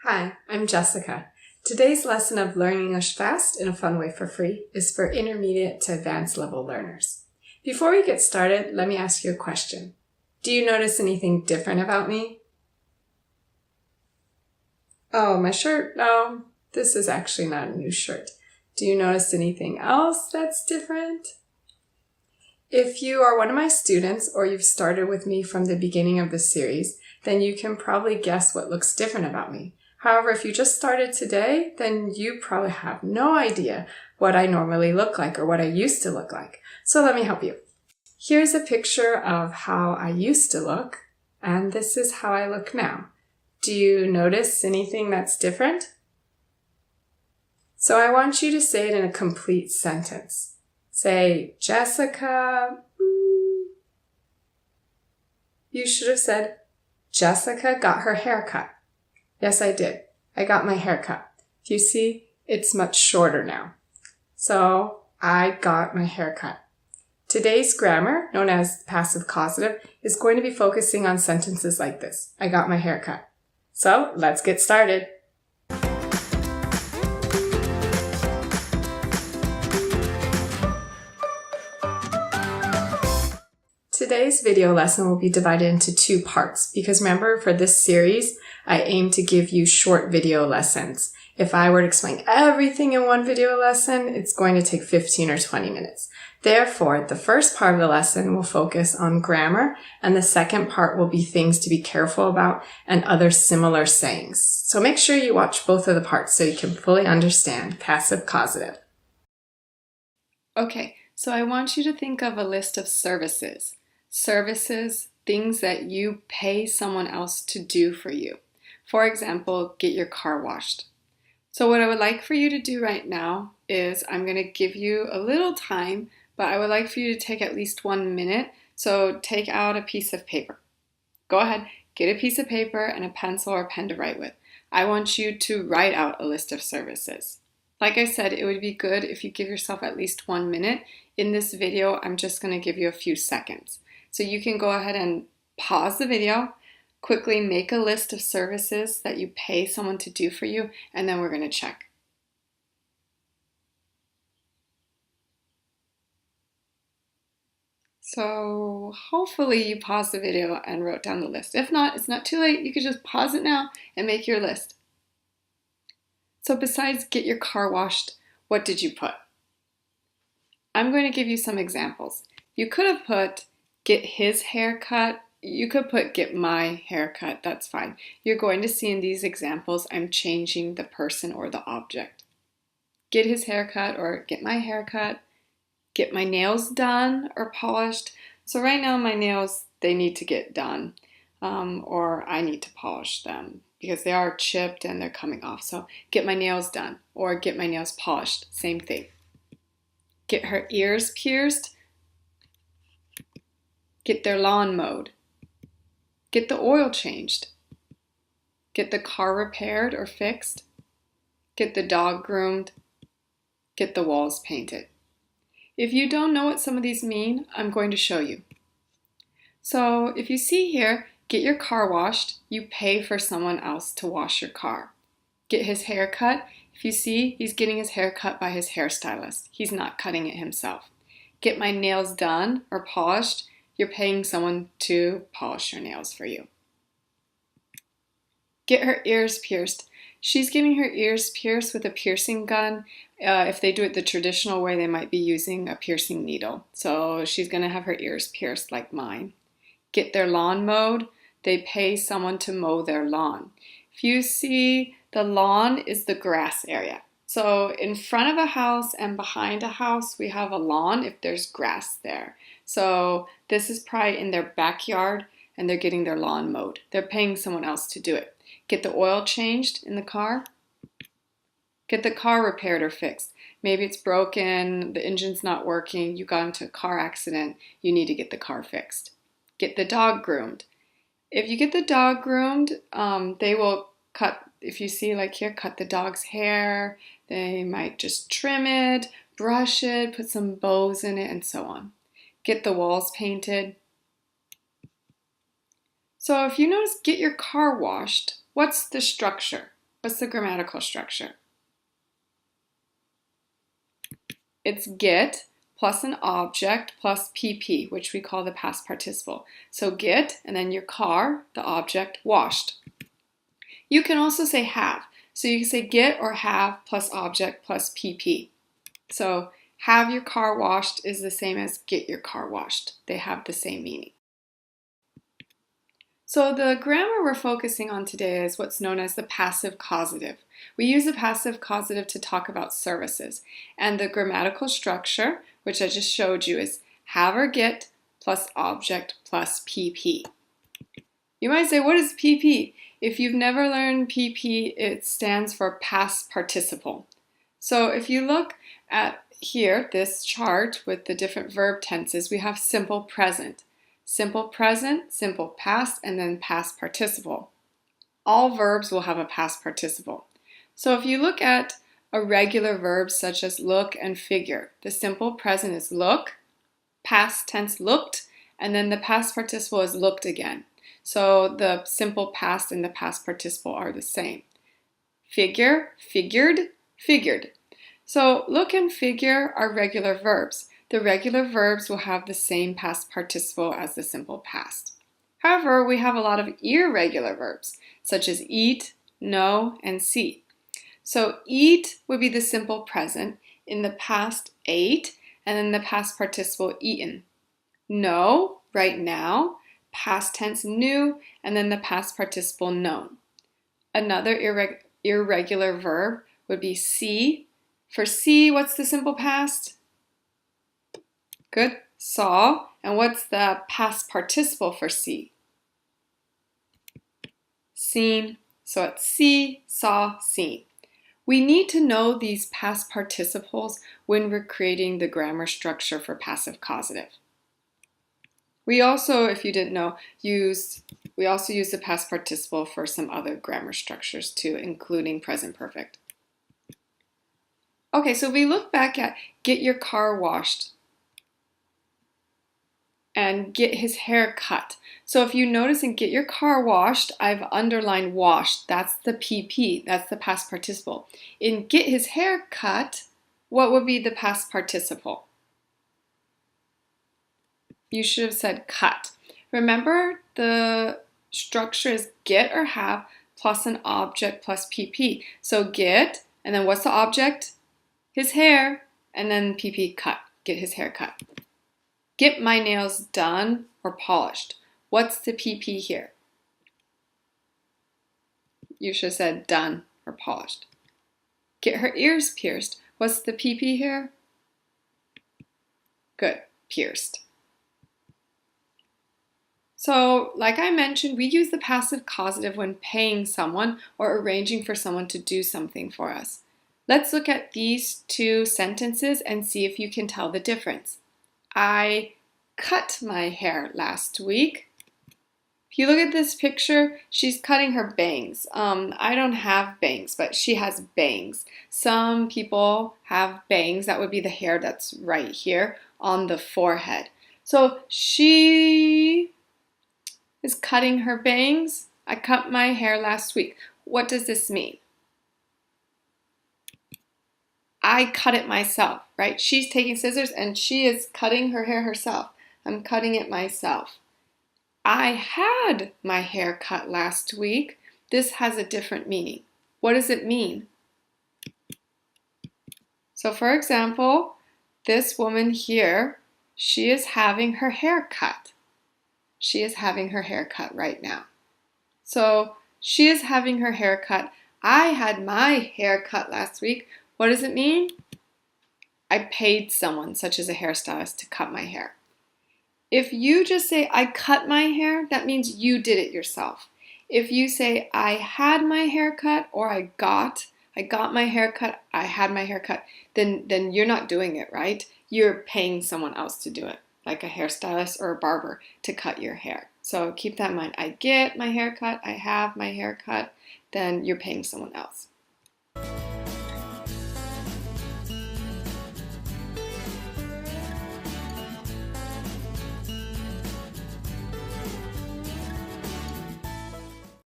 Hi, I'm Jessica. Today's lesson of Learning English Fast in a Fun Way for Free is for intermediate to advanced level learners. Before we get started, let me ask you a question. Do you notice anything different about me? Oh, my shirt? No, this is actually not a new shirt. Do you notice anything else that's different? If you are one of my students or you've started with me from the beginning of the series, then you can probably guess what looks different about me. However, if you just started today, then you probably have no idea what I normally look like or what I used to look like. So let me help you. Here's a picture of how I used to look, and this is how I look now. Do you notice anything that's different? So I want you to say it in a complete sentence. Say, Jessica. You should have said, Jessica got her hair cut. Yes, I did. I got my hair cut. You see, it's much shorter now. So, I got my hair cut. Today's grammar, known as passive causative, is going to be focusing on sentences like this. I got my hair cut. So, let's get started. Today's video lesson will be divided into two parts because remember, for this series, I aim to give you short video lessons. If I were to explain everything in one video lesson, it's going to take 15 or 20 minutes. Therefore, the first part of the lesson will focus on grammar, and the second part will be things to be careful about and other similar sayings. So make sure you watch both of the parts so you can fully understand passive causative. Okay, so I want you to think of a list of services. Services, things that you pay someone else to do for you. For example, get your car washed. So what I would like for you to do right now is I'm going to give you a little time, but I would like for you to take at least 1 minute. So take out a piece of paper. Go ahead, get a piece of paper and a pencil or pen to write with. I want you to write out a list of services. Like I said, it would be good if you give yourself at least 1 minute. In this video, I'm just going to give you a few seconds. So you can go ahead and pause the video, quickly make a list of services that you pay someone to do for you, and then we're going to check. So hopefully you paused the video and wrote down the list. If not, it's not too late. You could just pause it now and make your list. So besides get your car washed, what did you put? I'm going to give you some examples. You could have put get his hair cut. You could put get my haircut, that's fine. You're going to see in these examples, I'm changing the person or the object. Get his haircut or get my haircut. Get my nails done or polished. So right now my nails, they need to get done or I need to polish them because they are chipped and they're coming off. So get my nails done or get my nails polished, same thing. Get her ears pierced. Get their lawn mowed. Get the oil changed. Get the car repaired or fixed. Get the dog groomed. Get the walls painted. If you don't know what some of these mean, I'm going to show you. So if you see here, get your car washed, you pay for someone else to wash your car. Get his hair cut. If you see, he's getting his hair cut by his hairstylist. He's not cutting it himself. Get my nails done or polished. You're paying someone to polish your nails for you. Get her ears pierced. She's getting her ears pierced with a piercing gun. If they do it the traditional way, they might be using a piercing needle. So she's going to have her ears pierced like mine. Get their lawn mowed. They pay someone to mow their lawn. If you see, the lawn is the grass area. So in front of a house and behind a house, we have a lawn if there's grass there. So this is probably in their backyard and they're getting their lawn mowed. They're paying someone else to do it. Get the oil changed in the car. Get the car repaired or fixed. Maybe it's broken, the engine's not working, you got into a car accident, you need to get the car fixed. Get the dog groomed. If you get the dog groomed, they will cut, if you see like here, cut the dog's hair. They might just trim it, brush it, put some bows in it, and so on. Get the walls painted. So if you notice, get your car washed, what's the structure? What's the grammatical structure? It's get plus an object plus PP, which we call the past participle. So get, and then your car, the object, washed. You can also say have. So you can say get or have plus object plus PP. So have your car washed is the same as get your car washed. They have the same meaning. So the grammar we're focusing on today is what's known as the passive causative. We use the passive causative to talk about services. And the grammatical structure, which I just showed you, is have or get plus object plus PP. You might say, what is PP? If you've never learned PP, it stands for past participle. So if you look at here, this chart with the different verb tenses, we have simple present, simple past, and then past participle. All verbs will have a past participle. So if you look at irregular verbs such as look and figure, the simple present is look, past tense looked, and then the past participle is looked again. So the simple past and the past participle are the same. Figure, figured, figured. So look and figure are regular verbs. The regular verbs will have the same past participle as the simple past. However, we have a lot of irregular verbs, such as eat, know, and see. So eat would be the simple present, in the past ate, and then the past participle eaten. Know, right now, past tense knew, and then the past participle known. Another irregular verb would be see. For see, what's the simple past? Good, saw. And what's the past participle for see? Seen. So it's see, saw, seen. We need to know these past participles when we're creating the grammar structure for passive causative. We also, if you didn't know, we also use the past participle for some other grammar structures too, including present perfect. Okay, so if we look back at get your car washed and get his hair cut. So if you notice in get your car washed, I've underlined washed. That's the PP, that's the past participle. In get his hair cut, what would be the past participle? You should have said cut. Remember, the structure is get or have plus an object plus PP. So get, and then what's the object? His hair, and then PP cut, get his hair cut. Get my nails done or polished. What's the PP here? You should have said done or polished. Get her ears pierced. What's the PP here? Good, pierced. So, like I mentioned, we use the passive causative when paying someone or arranging for someone to do something for us. Let's look at these two sentences and see if you can tell the difference. I cut my hair last week. If you look at this picture, she's cutting her bangs. I don't have bangs, but she has bangs. Some people have bangs. That would be the hair that's right here on the forehead. So she is cutting her bangs. I cut my hair last week. What does this mean? I cut it myself, right? She's taking scissors and she is cutting her hair herself. I'm cutting it myself. I had my hair cut last week. This has a different meaning. What does it mean? So for example, this woman here, she is having her hair cut. She is having her hair cut right now. So she is having her hair cut. I had my hair cut last week. What does it mean? I paid someone, such as a hairstylist, to cut my hair. If you just say, I cut my hair, that means you did it yourself. If you say, I had my hair cut, or I got my hair cut, I had my hair cut, then you're not doing it, right? You're paying someone else to do it, like a hairstylist or a barber to cut your hair. So keep that in mind. I get my hair cut, I have my hair cut, then you're paying someone else.